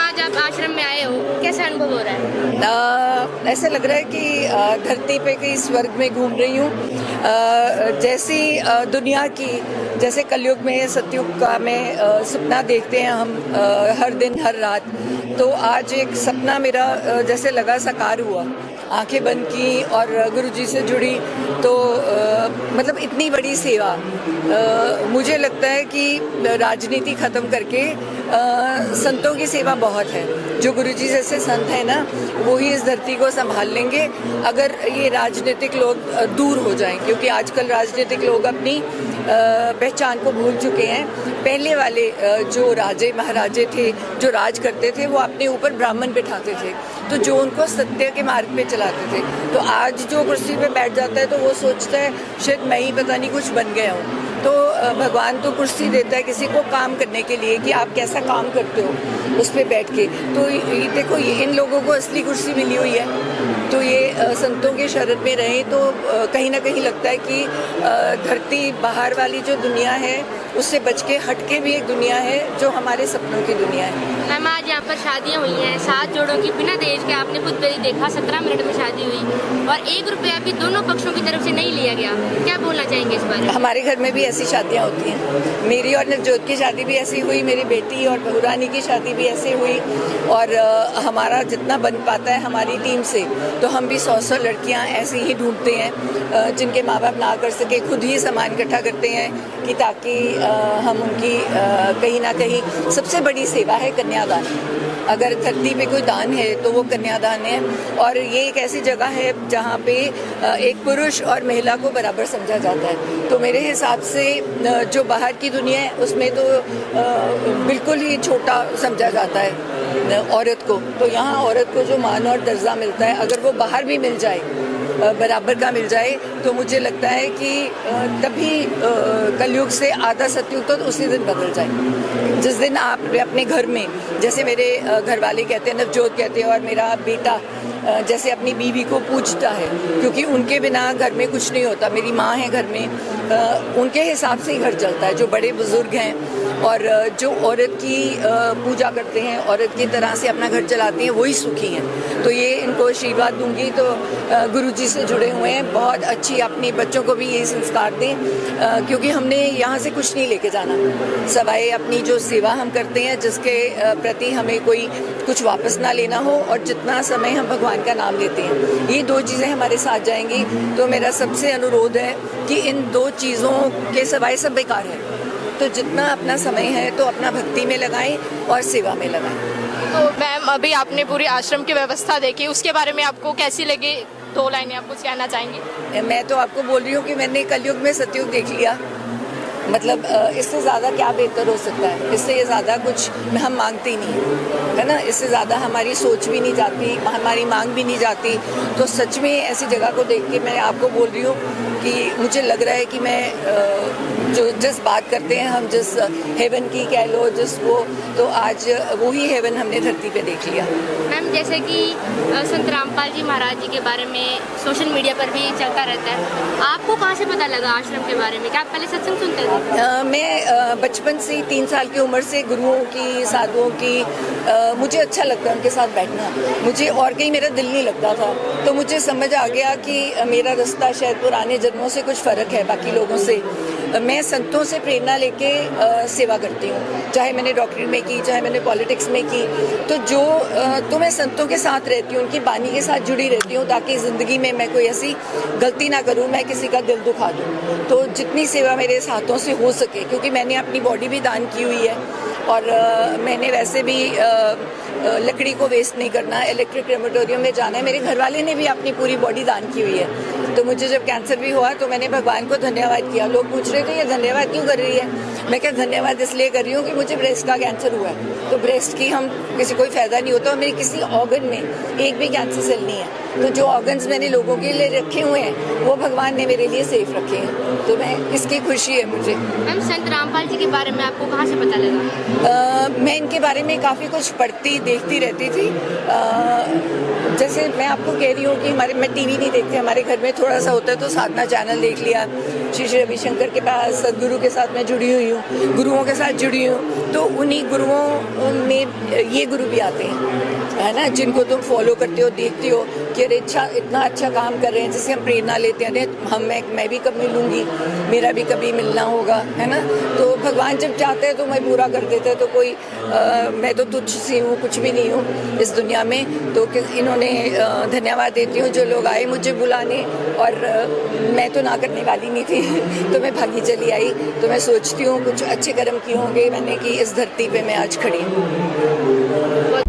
आज आप आश्रम में आए हो, कैसा अनुभव हो रहा है? ऐसा लग रहा है कि धरती पे कहीं स्वर्ग में घूम रही हूँ। जैसी दुनिया की, जैसे कलयुग में सतयुग का में सपना देखते हैं हम हर दिन हर रात, तो आज एक सपना मेरा जैसे लगा साकार हुआ। आंखें बंद की और गुरुजी से जुड़ी, तो मतलब इतनी बड़ी सेवा। मुझे लगता है कि राजनीति खत्म करके संतों की सेवा बहुत है। जो गुरुजी जैसे संत हैं ना, वो ही इस धरती को संभाल लेंगे अगर ये राजनीतिक लोग दूर हो जाएं, क्योंकि आजकल राजनीतिक लोग अपनी पहचान को भूल चुके हैं। पहले वाले जो राजे महाराजे थे, जो राज करते थे, वो अपने ऊपर ब्राह्मण बिठाते थे, तो जो उनको सत्य के मार्ग पे चलाते थे। तो आज जो कुर्सी पे बैठ जाता है तो वो सोचता है शायद मैं ही पता नहीं कुछ बन गया हूँ। तो भगवान तो कुर्सी देता है किसी को काम करने के लिए कि आप कैसा काम करते हो उस पर बैठ के। तो ये देखो, ये इन लोगों को असली कुर्सी मिली हुई है, तो ये संतों के शरण में रहे तो कहीं ना कहीं लगता है कि धरती बाहर वाली जो दुनिया है उससे बच के हटके भी एक दुनिया है जो हमारे सपनों की दुनिया है। मैम, आज यहाँ पर शादियाँ हुई हैं 7 जोड़ों की, बिना दहेज के। आपने खुद भी देखा 17 मिनट में शादी हुई और 1 रुपया भी दोनों पक्षों की तरफ से नहीं लिया गया। क्या बोलना चाहेंगे इस बारे में? हमारे घर में भी ऐसी शादियाँ होती हैं। मेरी और नवजोत की शादी भी ऐसी हुई, मेरी बेटी और बहुरानी की शादी भी ऐसे हुई। और हमारा जितना बन पाता है हमारी टीम से, तो हम भी 100 लड़कियाँ ऐसी ही ढूंढते हैं जिनके माँ बाप ना कर सके। खुद ही सामान इकट्ठा करते हैं कि ताकि हम उनकी कहीं ना कहीं, सबसे बड़ी सेवा है कन्यादान। अगर धरती पे कोई दान है तो वो कन्यादान है। और ये एक ऐसी जगह है जहाँ पे एक पुरुष और महिला को बराबर समझा जाता है। तो मेरे हिसाब से जो बाहर की दुनिया है उसमें तो बिल्कुल ही छोटा समझा जाता है औरत को। तो यहाँ औरत को जो मान और दर्जा मिलता है, अगर वो बाहर भी मिल जाए, बराबर का मिल जाए, तो मुझे लगता है कि तभी कलयुग से आधा सतयुग तो उसी दिन बदल जाए। जिस दिन आप अपने घर में, जैसे मेरे घर वाले कहते हैं, नवजोत कहते हैं, और मेरा बेटा जैसे अपनी बीवी को पूछता है, क्योंकि उनके बिना घर में कुछ नहीं होता। मेरी माँ है घर में, उनके हिसाब से ही घर चलता है। जो बड़े बुजुर्ग हैं और जो औरत की पूजा करते हैं, औरत की तरह से अपना घर चलाती हैं, वही सुखी हैं। तो ये इनको आशीर्वाद दूंगी। तो गुरुजी से जुड़े हुए हैं, बहुत अच्छी, अपने बच्चों को भी ये संस्कार दें, क्योंकि हमने यहाँ से कुछ नहीं लेके जाना, सवाए अपनी जो सेवा हम करते हैं, जिसके प्रति हमें कोई कुछ वापस ना लेना हो, और जितना समय हम भगवान का नाम लेते हैं, ये 2 चीज़ें हमारे साथ जाएंगी। तो मेरा सबसे अनुरोध है कि इन 2 चीज़ों के सवाए सब बेकार है। तो जितना अपना समय है तो अपना भक्ति में लगाएं और सेवा में लगाएं। तो मैम, अभी आपने पूरी आश्रम की व्यवस्था देखी, उसके बारे में आपको कैसी लगी? 2 लाइनें आप कुछ कहना चाहेंगी? मैं तो आपको बोल रही हूँ कि मैंने कलयुग में सतयुग देख लिया। मतलब इससे ज़्यादा क्या बेहतर हो सकता है? इससे ज़्यादा कुछ हम मांगते ही नहीं है ना। इससे ज़्यादा हमारी सोच भी नहीं जाती, हमारी मांग भी नहीं जाती। तो सच में ऐसी जगह को देख के मैं आपको बोल रही हूँ कि मुझे लग रहा है कि मैं जो जिस बात करते हैं हम, जिस हेवन की कह लो, जिस वो, तो आज वही हेवन हमने धरती पे देख लिया। मैम, जैसे कि संत रामपाल जी महाराज जी के बारे में सोशल मीडिया पर भी चलता रहता है, आपको कहाँ से पता लगा आश्रम के बारे में? क्या आप पहले सत्संग सुनते थे? मैं बचपन से ही 3 साल की उम्र से गुरुओं की, साधुओं की, मुझे अच्छा लगता है उनके साथ बैठना। मुझे और कहीं मेरा दिल नहीं लगता था। तो मुझे समझ आ गया कि मेरा रास्ता शायद पुराने जन्मों से कुछ फ़र्क है बाकी लोगों से। मैं संतों से प्रेरणा लेके सेवा करती हूँ, चाहे मैंने डॉक्टरी में की, चाहे मैंने पॉलिटिक्स में की। तो मैं संतों के साथ रहती हूँ, उनकी बानी के साथ जुड़ी रहती हूँ, ताकि ज़िंदगी में मैं कोई ऐसी गलती ना करूँ, मैं किसी का दिल दुखा दूँ। तो जितनी सेवा मेरे हाथों से हो सके, क्योंकि मैंने अपनी बॉडी भी दान की हुई है, और मैंने वैसे भी लकड़ी को वेस्ट नहीं करना, इलेक्ट्रिक क्रेमेटोरियम में जाना है। मेरे घर वाले ने भी अपनी पूरी बॉडी दान की हुई है। तो मुझे जब कैंसर भी हुआ तो मैंने भगवान को धन्यवाद किया। लोग पूछ रहे थे ये धन्यवाद क्यों कर रही है? मैं क्या धन्यवाद इसलिए कर रही हूँ कि मुझे ब्रेस्ट का कैंसर हुआ है। तो ब्रेस्ट की हम किसी कोई फायदा नहीं होता, और मेरे किसी ऑर्गन में एक भी कैंसर सेल नहीं है। तो जो ऑर्गन्स मैंने लोगों के लिए रखे हुए हैं वो भगवान ने मेरे लिए सेफ रखे हैं। तो मैं इसकी खुशी है मुझे। मैम, संत रामपाल जी के बारे में आपको कहाँ से पता लगा? मैं इनके बारे में काफ़ी कुछ पढ़ती देखती रहती थी। जैसे मैं आपको कह रही हूँ कि मैं टीवी नहीं देखती, हमारे घर में थोड़ा सा होता है तो साधना चैनल देख लिया। श्री श्री रविशंकर के पास सदगुरु के साथ मैं जुड़ी हुई हूँ, गुरुओं के साथ जुड़ी हूँ, तो उन्हीं गुरुओं में ये गुरु भी आते हैं, है ना, जिनको तुम फॉलो करते हो, देखते हो कि अरे इतना अच्छा काम कर रहे हैं, जिससे हम प्रेरणा लेते हैं। मैं भी कब मिलूंगी, मेरा भी कभी मिलना होगा, है ना। तो भगवान जब चाहते हैं तो मैं पूरा कर देते हैं। तो कोई मैं तो तुच्छ सी हूँ, कुछ भी नहीं हूँ इस दुनिया में। तो इन्होंने धन्यवाद देती हूँ जो लोग आए मुझे बुलाने, और मैं तो ना करने वाली नहीं थी तो मैं भागी चली आई। तो मैं सोचती हूँ कुछ अच्छे कर्म किए होंगे मैंने कि इस धरती पे मैं आज खड़ी हूँ।